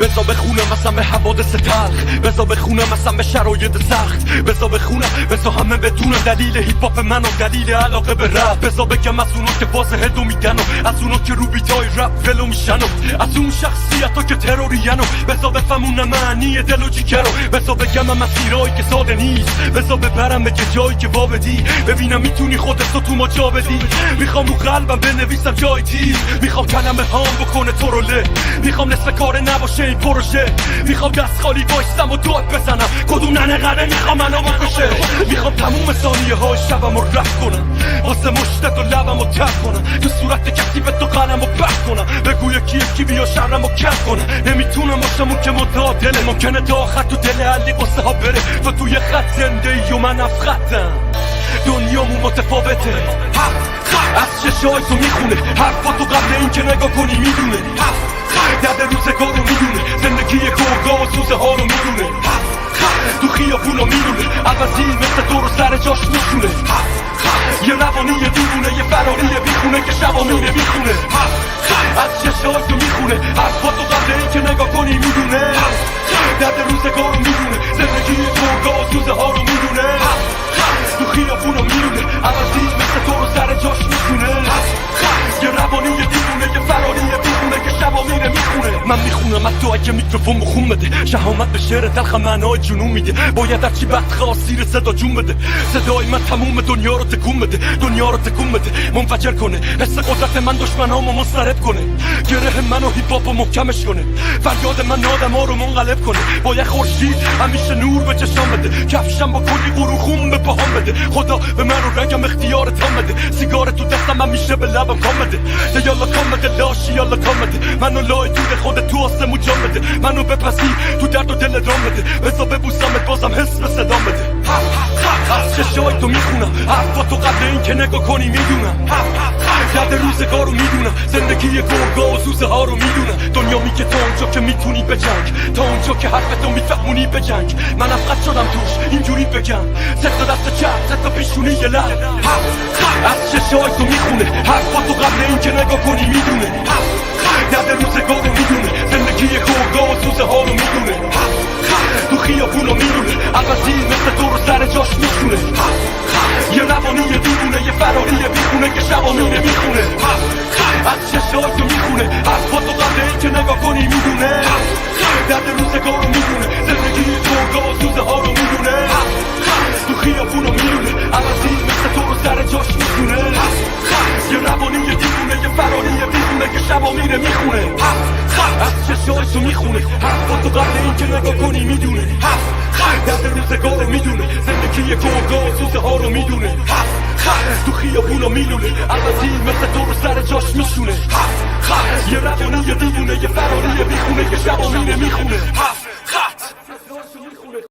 بزا بخونم اصلا به حوادث تلخ، بزا بخونم اصلا به شرایط سخت، بزا بخونم بزا همه بدونم دلیل هیپ هاپ من و دلیل علاقه به رپ، بزا بگم از اونا که باز هدو میدن و از اونا که رو بیتای رپ ولو میشن و از اون شخصیت ها که ترورین و بزا بفهمونم معنی دل و جیگر و بزا بگم هم مسیرهایی که ساده نیست، بزا ببرم به جایی که وابدی ببینم میتونی خودتو تو ما جا بدی. میخوام رو قلبم بنویسم جای تیر، میخوام کلمه هام بکنه تو رو له، میخوام نصف کار نباشه این پروژه، میخوام دست خالی بایستم و داد بزنم کدوم ننقره میخوام منو بکشه، میخوام تموم ثانیه های شبم رو رفت کنم واسه مشتت و لبم رو تف کنم، تو صورت کسی به تو قلم رو پخت کنم، بگو یکی بیا شرم رو کف کنم. نمیتونم باشم اون که متعادله، ممکنه تا خط تو دل علی قصه ها بره، تو توی خط زنده ای و من افخطم، دنیامون متفاوته. از چشای تو میخونه حرفا تو قبل این که نگاه کنی میدونه، درد روزگار رو میدونه، زندگی گرگا و سوزه ها رو میدونه، تو خیابونا میدونه عوضی مثل تو رو سر جاش میشونه، یه روانی یه دیوونه یه فراری بیخونه که شبا میره میخونه. از چشای تو میخونه حرفا تو قبل این که نگاه کنی میدونه، درد روزگار رو میدونه، زندگی گرگا و سوزه ها رو میدونه، تو خیابونا میدونه عوضی مثل تو رو سر جاش میشونه، یه روانی یه دیوونه یه فراری بیخونه که شبا میره میخونه. من میخونم حتی اگه میکروفون بخون بده، شهامت به شعر تلخ معنای جنون میده، باید در چی بد خاصیر صدا جون بده، صدای من تموم دنیا رو تکون بده، دنیا رو تکون بده، منفجر کنه حس قدرت من دشمنامو مضطرب کنه، گره منو هیپ هاپو محکمش کنه، فریاد من آدما رو منقلب کنه، باید خورشید همیشه نور به چشام بده، کفشم با کلی قرون خون به پاهام بده، خدا به من رو رگم اختیار تام بده، سیگار تو دستم همیشه به لبم کام بده، یالا کام بده لاشی یالا کام بده، منو لای دود خودت تو آسمون جام بده، منو بپذیر تو درد و دل رام بده، بزا ببوسمت بازم حس به صدام بده. از چشای تو میخونم حرفا تو قبل این که نگاه کنی میدونم، درد روزگار رو میدونم، زندگی گرگا و سوزه ها رو میدونم، دنیا میگه تا اونجا که میتونی بجنگ، تا اونجا که حرفتو میفهمونی بجنگ، منم قد شدم توش اینجوری بگم، زد دست چپ زد پیشونی یه لب. از چشای تو میخونه حرفا تو قبل این که نگاه کنی میدونه، درد روزگار رو میدونه، زندگی گرگا و سوزه ها رو میدونه، تو خیابونا میدونه عوضی مثل تو رو سر جاش میشونه، یه روانی یه دیوونه یه فراری بیخونه که شبا میره میخونه. از چشای تو میخونه حرفا تو قبل این که نگاه کنی میدونه، درد روزگار رو میدونه، زندگی گرگا و سوزه ها رو میدونه، تو خیابونا میدونه عوضی مثل تو رو سر جاش میشونه، یه روانی یه دیوونه یه فراری بیخونه که شبا میره میخونه. از چشای تو میخونه حرفا تو قبل این که نگاه کنی میدونه، درد روزگار رو میدونه، زندگی گرگا و سوزه ها رو میدونه، تو خیابونا میدونه عوضی مثل تو رو سر جاش میشونه، یه روانی یه دیوونه یه فراری بیخونه که شبا میره میخونه.